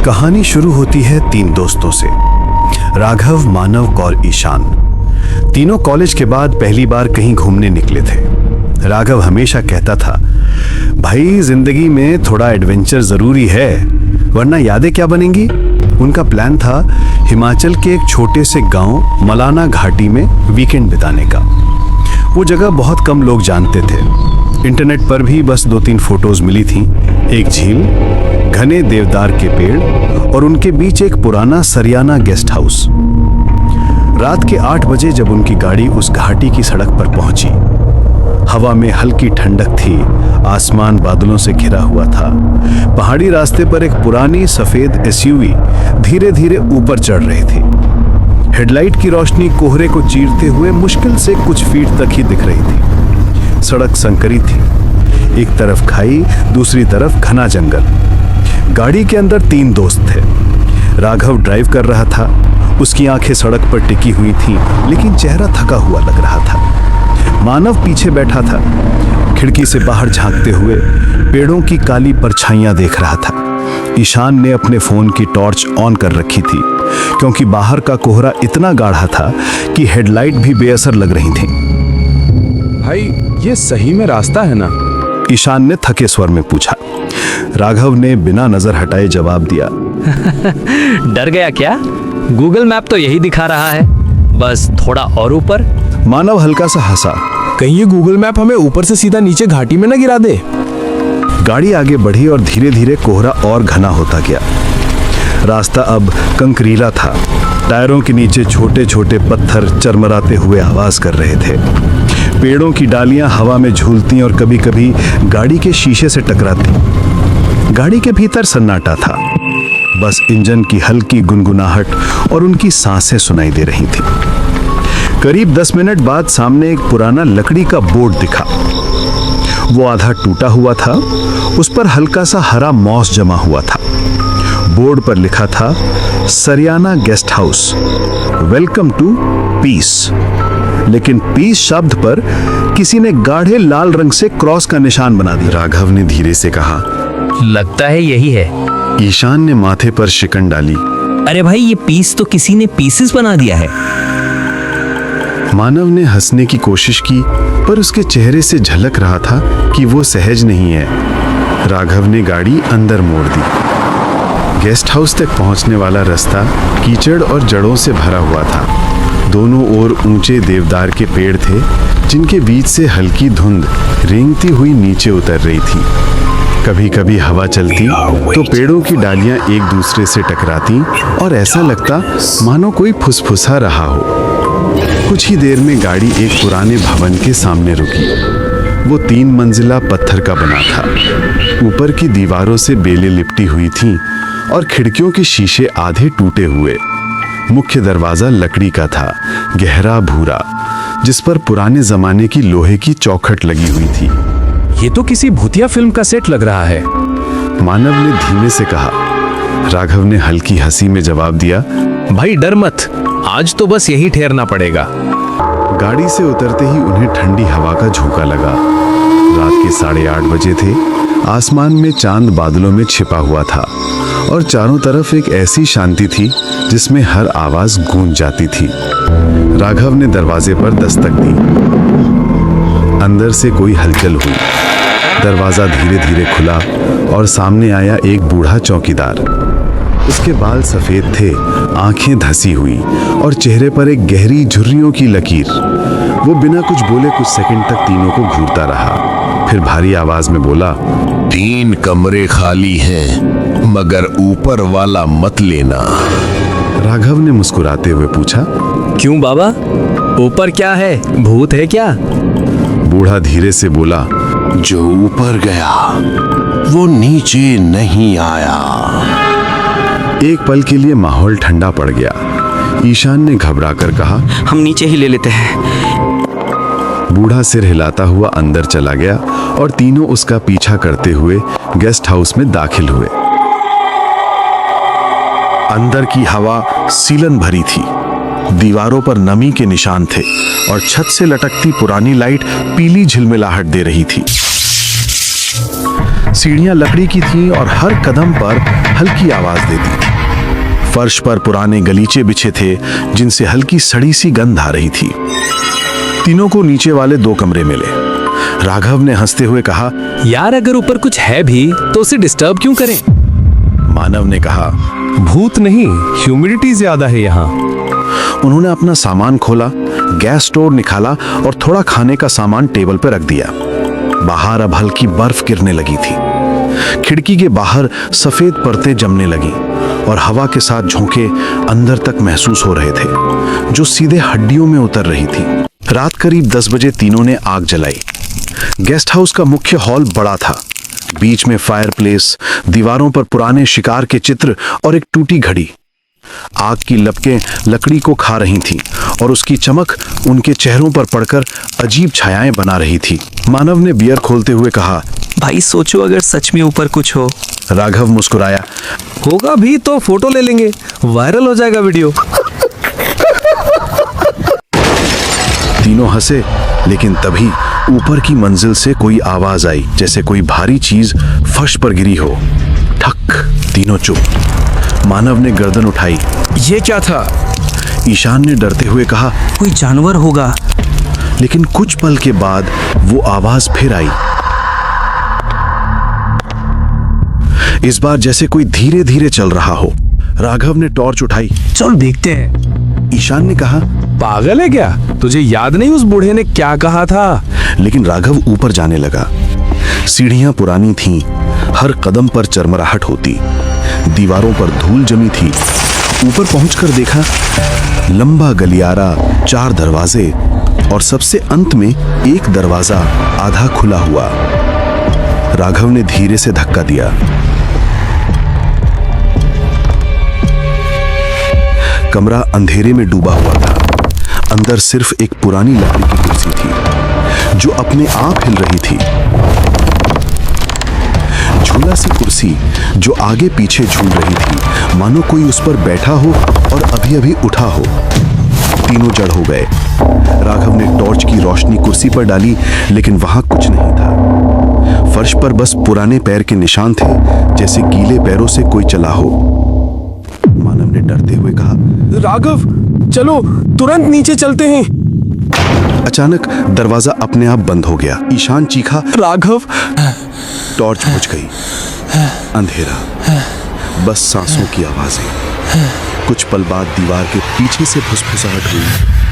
कहानी शुरू होती है तीन दोस्तों से, राघव, मानव और ईशान। तीनों कॉलेज के बाद पहली बार कहीं घूमने निकले थे। राघव हमेशा कहता था, भाई जिंदगी में थोड़ा एडवेंचर जरूरी है, वरना यादें क्या बनेंगी। उनका प्लान था हिमाचल के एक छोटे से गांव मलाना घाटी में वीकेंड बिताने का। वो जगह बहुत कम लोग जानते थे। इंटरनेट पर भी बस 2-3 फोटोज मिली थी। एक झील, घने देवदार के पेड़ और उनके बीच एक पुराना सरियाना गेस्ट हाउस। रात के 8 बजे जब उनकी गाड़ी उस घाटी की सड़क पर पहुंची, हवा में हल्की ठंडक थी, आसमान बादलों से घिरा हुआ था। पहाड़ी रास्ते पर एक पुरानी सफेद एसयूवी धीरे धीरे ऊपर चढ़ रही थी। हेडलाइट की रोशनी कोहरे को चीरते हुए मुश्किल से कुछ फीट तक ही दिख रही थी। सड़क संकरी थी, एक तरफ खाई, दूसरी तरफ घना जंगल। गाड़ी के अंदर 3 दोस्त थे। राघव ड्राइव कर रहा था, उसकी आंखें सड़क पर टिकी हुई थीं, लेकिन चेहरा थका हुआ लग रहा था। मानव पीछे बैठा था, खिड़की से बाहर झांकते हुए पेड़ों की काली परछाइयां देख रहा था। ईशान ने अपने फोन की टॉर्च ऑन कर रखी थी, क्योंकि बाहर का कोहरा इतना गाढ़ा था कि हेडलाइट भी बेअसर लग रही थी। भाई, ये सही में रास्ता है ना? ईशान ने थके स्वर में पूछा। राघव ने बिना नजर हटाए जवाब दिया। डर गया क्या? गूगल मैप तो यही दिखा रहा है, बस थोड़ा और ऊपर। मानव हल्का सा हंसा। कहीं ये गूगल मैप हमें ऊपर से सीधा नीचे घाटी में न गिरा दे। गाड़ी आगे बढ़ी और धीरे धीरे कोहरा और घना होता गया। रास्ता अब कंकरीला था। टायरों के नीचे छोटे छोटे पत्थर चरमराते हुए आवाज कर रहे थे। पेड़ों की डालियां हवा में झूलती और कभी कभी गाड़ी के शीशे से टकराती। गाड़ी के भीतर सन्नाटा था, बस इंजन की हल्की गुनगुनाहट और उनकी सांसें सुनाई दे रही थी। करीब 10 मिनट बाद सामने एक पुराना लकड़ी का बोर्ड दिखा। वो आधा टूटा हुआ था, उस पर हल्का सा हरा मॉस जमा हुआ था। बोर्ड पर लिखा था, Sariyana guest house, welcome to peace. लेकिन पीस शब्द पर किसी ने गाढ़े लाल रंग से क्रॉस का निशान बना दिया। राघव ने धीरे से कहा, लगता है यही है। ईशान ने माथे पर शिकन डाली। अरे भाई, ये पीस तो किसी ने पीसेस बना दिया है। मानव ने हंसने की कोशिश की, पर उसके चेहरे से झलक रहा था कि वो सहज नहीं है। राघव ने गाड़ी अंदर मोड़ दी। गेस्ट हाउस तक पहुंचने वाला रास्ता कीचड़ और जड़ों से भरा हुआ था। दोनों ओर ऊंचे देवदार के पेड़ थे, जिनके बीच से हल्की धुंध रेंगती हुई नीचे उतर रही थी। कभी कभी हवा चलती तो पेड़ों की डालियां एक दूसरे से टकराती और ऐसा लगता मानो कोई फुसफुसा रहा हो। कुछ ही देर में गाड़ी एक पुराने भवन के सामने रुकी। वो 3 मंजिला पत्थर का बना था। ऊपर की दीवारों से बेलें लिपटी हुई थीं और खिड़कियों के शीशे आधे टूटे हुए। मुख्य दरवाजा लकड़ी का था, गहरा भूरा, जिस पर पुराने जमाने की लोहे की चौखट लगी हुई थी। ये तो किसी भूतिया फिल्म का सेट लग रहा है, मानव ने धीमे से कहा। राघव ने हल्की हंसी में जवाब दिया, भाई डर मत, आज तो बस यही ठहरना पड़ेगा। गाड़ी से उतरते ही उन्हें ठंडी हवा का झोंका लगा। रात के 8:30 बजे थे। आसमान में चांद बादलों में छिपा हुआ था और चारों तरफ एक ऐसी शांति थी जिसमें हर आवाज गूंज जाती थी। राघव ने दरवाजे पर दस्तक दी। अंदर से कोई हलचल हुई। दरवाजा धीरे धीरे खुला और सामने आया एक बूढ़ा चौकीदार। उसके बाल सफेद थे, आंखें धसी हुई और चेहरे पर एक गहरी झुर्रियों की लकीर। वो बिना कुछ बोले कुछ सेकंड तक तीनों को घूरता रहा, फिर भारी आवाज में बोला, 3 कमरे खाली हैं, मगर ऊपर वाला मत लेना। राघव ने मुस्कुराते हुए पूछा, क्यों बाबा, ऊपर क्या है? भूत है क्या? बूढ़ा धीरे से बोला, जो ऊपर गया वो नीचे नहीं आया। एक पल के लिए माहौल ठंडा पड़ गया। ईशान ने घबराकर कहा, हम नीचे ही ले लेते हैं। बूढ़ा सिर हिलाता हुआ अंदर चला गया और तीनों उसका पीछा करते हुए गेस्ट हाउस में दाखिल हुए। अंदर की हवा सीलन भरी थी। दीवारों पर नमी के निशान थे और छत से लटकती पुरानी लाइट पीली झिलमिलाहट दे रही थी। सीढ़ियां लकड़ी की थीं और हर कदम पर हल्की आवाज दे दी। फर्श पर पुराने गलीचे बिछे थे जिनसे हल्की सड़ी सी गंध आ रही थी। तीनों को नीचे वाले 2 कमरे मिले। राघव ने हंसते हुए कहा, यार अगर ऊपर कुछ है भी तो उसे डिस्टर्ब क्यों करें? मानव ने कहा। भूत नहीं, ह्यूमिडिटी ज्यादा है यहाँ। उन्होंने अपना सामान खोला, गैस स्टोव निकाला और थोड़ा खाने का सामान टेबल पर रख दिया। बाहर अब हल्की बर्फ गिरने लगी थी। खिड़की के बाहर सफेद परतें जमने लगी और हवा के साथ झोंके अंदर तक महसूस हो रहे थे, जो सीधे हड्डियों में उतर रही थी। रात करीब 10 बजे तीनों ने आग जलाई। गेस्ट हाउस का मुख्य हॉल बड़ा था। बीच में फायरप्लेस, दीवारों पर पुराने शिकार के चित्र और एक टूटी घड़ी। आग की लपकें लकड़ी को खा रही थीं और उसकी चमक उनके चेहरों पर पड़कर अजीब छायाएं बना रही थी। मानव ने बियर खोलते हुए कहा, भाई सोचो अगर सच में ऊपर कुछ हो। राघव मुस्कुराया। होगा भी तो फोटो ले लेंगे, वायरल हो जाएगा वीडियो। तीनों हंसे, लेकिन तभी ऊपर की मंजिल से कोई आवाज आई, जैसे कोई भारी चीज फर्श पर गिरी हो। ठक। तीनों चुप। मानव ने गर्दन उठाई। ये क्या था? ईशान ने डरते हुए कहा, कोई जानवर होगा। लेकिन कुछ पल के बाद वो आवाज फिर आई। इस बार जैसे कोई धीरे धीरे चल रहा हो। राघव ने टॉर्च उठाई। चल देखते हैं। ईशान ने कहा, पागल है क्या? तुझे याद नहीं उस बूढ़े ने क्या कहा था? लेकिन राघव ऊपर जाने लगा। सीढ़ियां पुरानी थीं, हर कदम पर चरमराहट होती, दीवारों पर धूल जमी थी। ऊपर पहुंचकर देखा, लंबा गलियारा, 4 दरवाजे और सबसे अंत में एक दरवाजा आधा खुला हुआ। राघव ने धीरे से धक्का दिया। कमरा अंधेरे में डूबा हुआ था। अंदर सिर्फ एक पुरानी लकड़ी की कुर्सी थी जो अपने आप हिल रही थी। झूला सी कुर्सी जो आगे पीछे झूल रही थी, मानो कोई उस पर बैठा हो और अभी अभी उठा हो। तीनों जड़ हो गए। राघव ने टॉर्च की रोशनी कुर्सी पर डाली, लेकिन वहां कुछ नहीं था। फर्श पर बस पुराने पैर के निशान थे, जैसे गीले पैरों से कोई चला हो। मानव ने डरते हुए कहा, राघव चलो तुरंत नीचे चलते हैं। अचानक दरवाजा अपने आप बंद हो गया। ईशान चीखा। राघव। टॉर्च बुझ गई। अंधेरा, बस सांसों की आवाजें। कुछ पल बाद दीवार के पीछे से फुसफुसाहट हुई।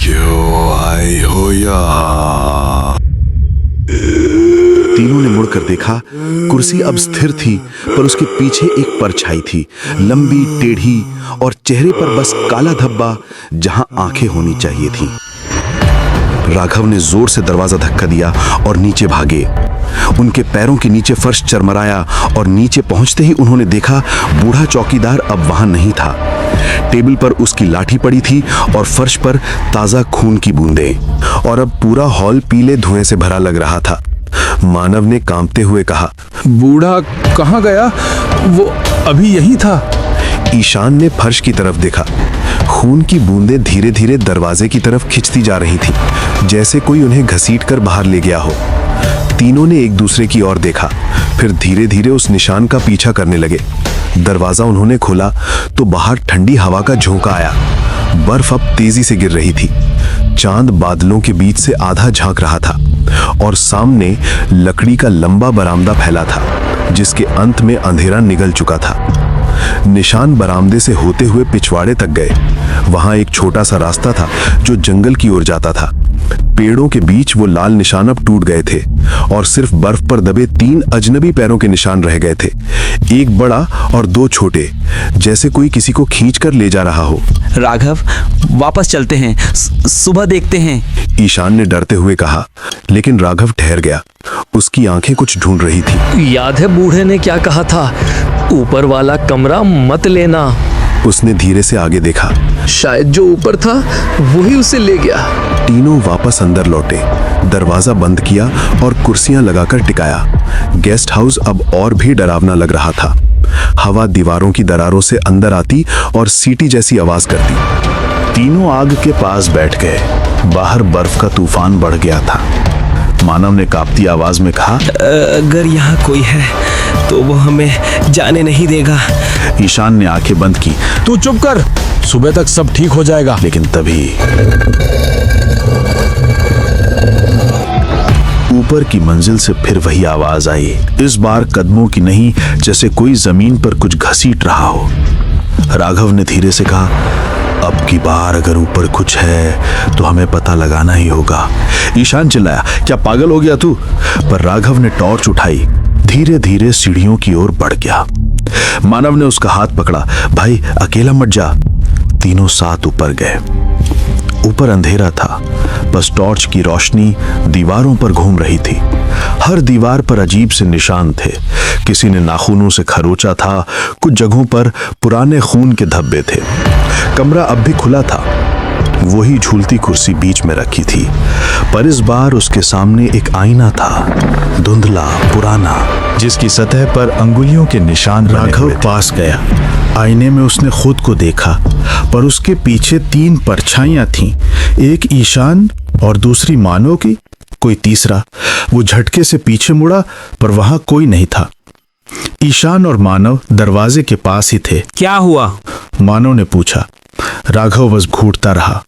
क्यों आए हो यहाँ? तीनों ने मुड़कर देखा। कुर्सी अब स्थिर थी, पर उसके पीछे एक परछाई थी, लंबी, टेढ़ी और चेहरे पर बस काला धब्बा जहां आंखें होनी चाहिए थीं। राघव ने जोर से दरवाजा धक्का दिया और नीचे भागे। उनके पैरों के नीचे फर्श चरमराया और नीचे पहुंचते ही उन्होंने देखा, बूढ़ा चौकीदार अब वहां नहीं था। टेबल पर उसकी लाठी पड़ी थी और फर्श पर ताजा खून की बूंदें, और अब पूरा हॉल पीले धुएं से भरा लग रहा था। मानव ने कांपते हुए कहा, बूढ़ा कहाँ गया? वो अभी यही था। ईशान ने फर्श की तरफ देखा। खून की बूंदें धीरे धीरे दरवाजे की तरफ खिंचती जा रही थी, जैसे कोई उन्हें घसीटकर बाहर ले गया हो। तीनों ने एक दूसरे की ओर देखा, फिर धीरे धीरे उस निशान का पीछा करने लगे। दरवाजा उन्होंने खोला तो बाहर ठंडी हवा का झोंका आया। बर्फ अब तेजी से गिर रही थी। चांद बादलों के बीच से आधा झांक रहा था और सामने लकड़ी का लंबा बरामदा फैला था, जिसके अंत में अंधेरा निगल चुका था। निशान बरामदे से होते हुए पिछवाड़े तक गए। वहां एक छोटा सा रास्ता था जो जंगल की ओर जाता था। पेड़ों के बीच वो लाल निशान अब टूट गए थे और सिर्फ बर्फ पर दबे 3 अजनबी पैरों के निशान रह गए थे, एक बड़ा और 2 छोटे, जैसे कोई किसी को खींचकर ले जा रहा हो। राघव वापस चलते हैं, सुबह देखते हैं। ईशान ने डरते हुए कहा, लेकिन राघव ठहर गया। उसकी आंखें कुछ ढूंढ रही थी। याद है बूढ़े ने क्या कहा था? ऊपर वाला कमरा मत लेना। उसने धीरे से आगे देखा। शायद जो ऊपर था वही उसे ले गया। तीनों वापस अंदर लौटे, दरवाजा बंद किया और कुर्सियां लगाकर टिकाया। गेस्ट हाउस अब और भी डरावना लग रहा था। हवा दीवारों की दरारों से अंदर आती और सीटी जैसी आवाज करती। तीनों आग के पास बैठ गए। बाहर बर्फ का तूफान बढ़ गया था। मानव ने कांपती आवाज में कहा, अगर यहाँ कोई है तो वो हमें जाने नहीं देगा। ईशान ने आंखें बंद की, तू चुप कर, सुबह तक सब ठीक हो जाएगा। लेकिन तभी ऊपर की मंजिल से फिर वही आवाज आई। इस बार कदमों की नहीं, जैसे कोई जमीन पर कुछ घसीट रहा हो। राघव ने धीरे से कहा, अब की बार अगर ऊपर कुछ है तो हमें पता लगाना ही होगा। ईशान चिल्लाया, क्या पागल हो गया तू? पर राघव ने टॉर्च उठाई, धीरे धीरे सीढ़ियों की ओर बढ़ गया। मानव ने उसका हाथ पकड़ा, भाई अकेला मत जा। तीनों साथ ऊपर गए। ऊपर अंधेरा था, बस टॉर्च की रोशनी दीवारों पर घूम रही थी। हर दीवार पर अजीब से निशान थे। किसी ने नाखूनों से खरोचा था, कुछ जगहों पर पुराने खून के धब्बे थे। कमरा अब भी खुला था, वही झूलती कुर्सी बीच में रखी थी, पर इस बार उसके सामने एक आईना था, धुंधला पुराना, जिसकी सतह पर अंगुलियों के निशान बने राघव हुए थे। पास गया। आईने में उसने खुद को देखा, पर उसके पीछे 3 परछाइयां थीं, एक ईशान और दूसरी मानव की, कोई तीसरा। वो झटके से पीछे मुड़ा, पर वहां कोई नहीं था। ईशान और मानव दरवाजे के पास ही थे। क्या हुआ? मानव ने पूछा। राघव बस घूरता रहा।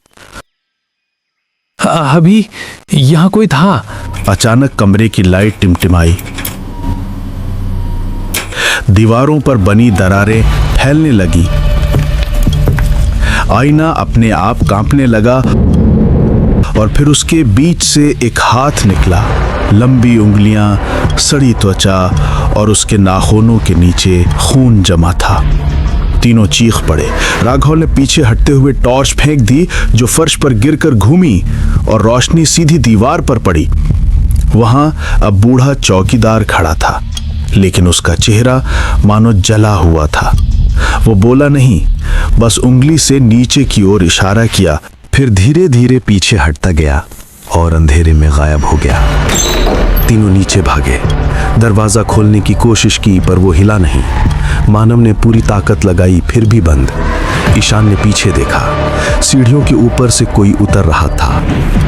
अभी यहाँ कोई था। अचानक कमरे की लाइट टिमटिमाई, दीवारों पर बनी दरारें फैलने लगी, आईना अपने आप कांपने लगा और फिर उसके बीच से एक हाथ निकला। लंबी उंगलियां, सड़ी त्वचा और उसके नाखूनों के नीचे खून जमा था। तीनों चीख पड़े। राघव ने पीछे हटते हुए टॉर्च फेंक दी, जो फर्श पर गिरकर घूमी और रोशनी सीधी दीवार पर पड़ी। वहां अब बूढ़ा चौकीदार खड़ा था, लेकिन उसका चेहरा मानो जला हुआ था। वो बोला नहीं, बस उंगली से नीचे की ओर इशारा किया, फिर धीरे धीरे पीछे हटता गया और अंधेरे में गायब हो गया। तीनों नीचे भागे, दरवाजा खोलने की कोशिश की, पर वो हिला नहीं। मानव ने पूरी ताकत लगाई, फिर भी बंद। ईशान ने पीछे देखा, सीढ़ियों के ऊपर से कोई उतर रहा था,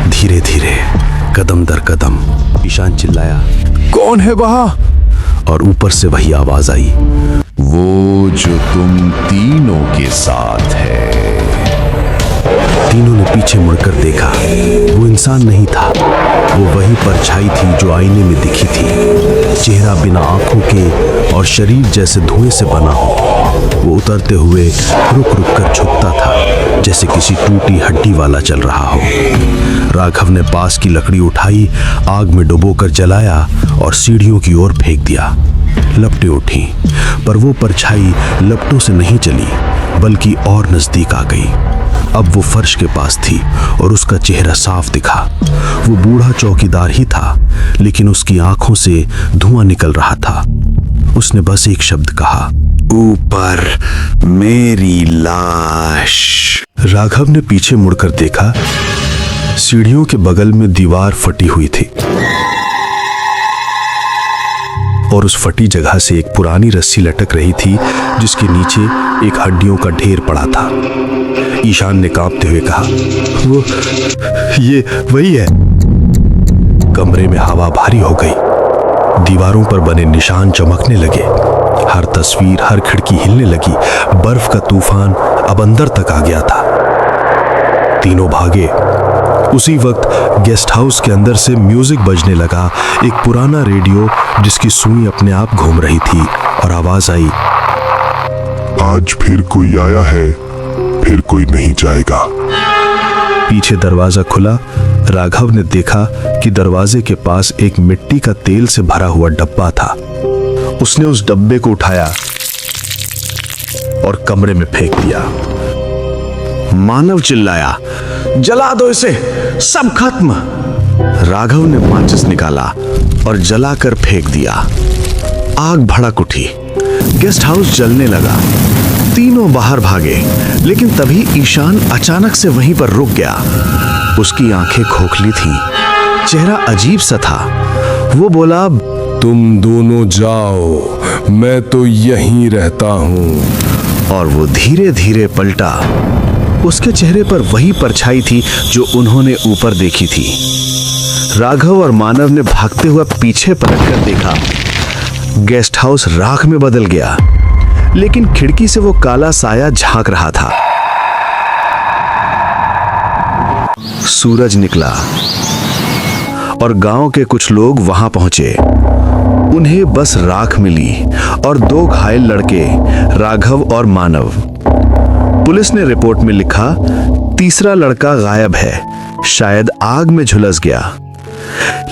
धीरे धीरे, कदम दर कदम। ईशान चिल्लाया, कौन है वहां? और ऊपर से वही आवाज आई, वो जो तुम तीनों के साथ है। तीनों ने पीछे मुड़कर देखा। वो इंसान नहीं था, वो वही परछाई थी जो आईने में दिखी थी। चेहरा बिना आंखों के और शरीर जैसे धुएं से बना हो। वो उतरते हुए रुक रुक कर झुकता था, जैसे किसी टूटी हड्डी वाला चल रहा हो। राघव ने पास की लकड़ी उठाई, आग में डुबोकर जलाया और सीढ़ियों की ओर फेंक दिया। लपटें उठी, पर वो परछाई लपटों से नहीं चली, बल्कि और नजदीक आ गई। अब वो फर्श के पास थी और उसका चेहरा साफ दिखा। वो बूढ़ा चौकीदार ही था, लेकिन उसकी आंखों से धुआं निकल रहा था। उसने बस एक शब्द कहा, ऊपर मेरी लाश। राघव ने पीछे मुड़कर देखा, सीढ़ियों के बगल में दीवार फटी हुई थी और उस फटी जगह से एक पुरानी रस्सी लटक रही थी, जिसके नीचे एक हड्डियों का ढेर पड़ा था। ईशान ने कांपते हुए कहा, वो ये वही है। कमरे में हवा भारी हो गई, दीवारों पर बने निशान चमकने लगे, हर तस्वीर, हर खिड़की हिलने लगी। बर्फ का तूफान अब अंदर तक आ गया था। तीनों भागे। उसी वक्त गेस्ट हाउस के अंदर से म्यूजिक बजने लगा, एक पुराना रेडियो जिसकी सुई अपने आप घूम रही थी, और आवाज आई, आज फिर कोई आया है, फिर कोई नहीं जाएगा। पीछे दरवाजा खुला। राघव ने देखा कि दरवाजे के पास एक मिट्टी का तेल से भरा हुआ डब्बा था। उसने उस डब्बे को उठाया और कमरे में फेंक दिया। मानव चिल्लाया, जला दो इसे, सब खत्म। राघव ने माचिस निकाला और जलाकर फेंक दिया। आग भड़क उठी, गेस्ट हाउस जलने लगा। तीनों बाहर भागे, लेकिन तभी ईशान अचानक से वहीं पर रुक गया। उसकी आंखें खोखली थीं, चेहरा अजीब सा था। वो बोला, तुम दोनों जाओ, मैं तो यहीं रहता हूं। और वो धीरे धीरे पलटा। उसके चेहरे पर वही परछाई थी जो उन्होंने ऊपर देखी थी। राघव और मानव ने भागते हुए पीछे पलटकर देखा। गेस्ट हाउस राख में बदल गया, लेकिन खिड़की से वो काला साया झांक रहा था। सूरज निकला और गांव के कुछ लोग वहां पहुंचे। उन्हें बस राख मिली और 2 घायल लड़के, राघव और मानव। पुलिस ने रिपोर्ट में लिखा, तीसरा लड़का गायब है, शायद आग में झुलस गया।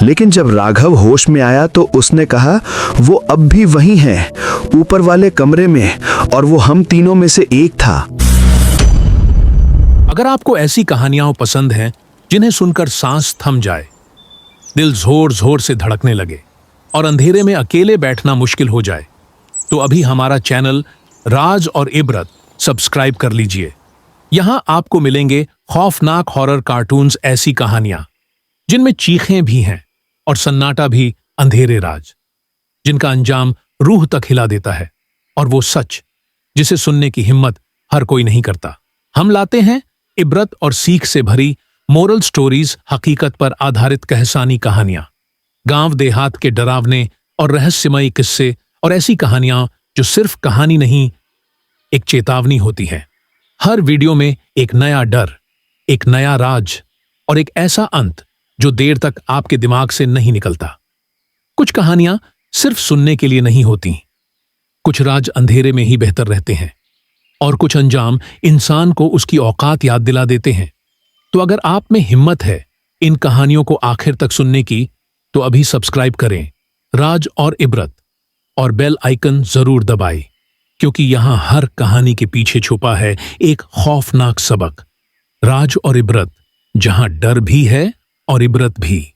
लेकिन जब राघव होश में आया तो उसने कहा वो अब भी वहीं है, ऊपर वाले कमरे में, और वो हम तीनों में से एक था। अगर आपको ऐसी कहानियां पसंद हैं जिन्हें सुनकर सांस थम जाए, दिल जोर जोर से धड़कने लगे और अंधेरे में अकेले बैठना मुश्किल हो जाए, तो अभी हमारा चैनल राज और इबरत सब्सक्राइब कर लीजिए। यहां आपको मिलेंगे खौफनाक हॉरर कार्टून्स, ऐसी कहानियां जिनमें चीखें भी हैं और सन्नाटा भी, अंधेरे राज जिनका अंजाम रूह तक हिला देता है, और वो सच जिसे सुनने की हिम्मत हर कोई नहीं करता। हम लाते हैं इबरत और सीख से भरी मोरल स्टोरीज, हकीकत पर आधारित कहसानी कहानियां, गांव देहात के डरावने और रहस्यमयी किस्से, और ऐसी कहानियां जो सिर्फ कहानी नहीं, एक चेतावनी होती है। हर वीडियो में एक नया डर, एक नया राज और एक ऐसा अंत जो देर तक आपके दिमाग से नहीं निकलता। कुछ कहानियां सिर्फ सुनने के लिए नहीं होती, कुछ राज अंधेरे में ही बेहतर रहते हैं, और कुछ अंजाम इंसान को उसकी औकात याद दिला देते हैं। तो अगर आप में हिम्मत है इन कहानियों को आखिर तक सुनने की, तो अभी सब्सक्राइब करें राज और इबरत, और बेल आइकन जरूर दबाएं, क्योंकि यहां हर कहानी के पीछे छुपा है एक खौफनाक सबक। राज और इबरत, जहां डर भी है और इबरत भी।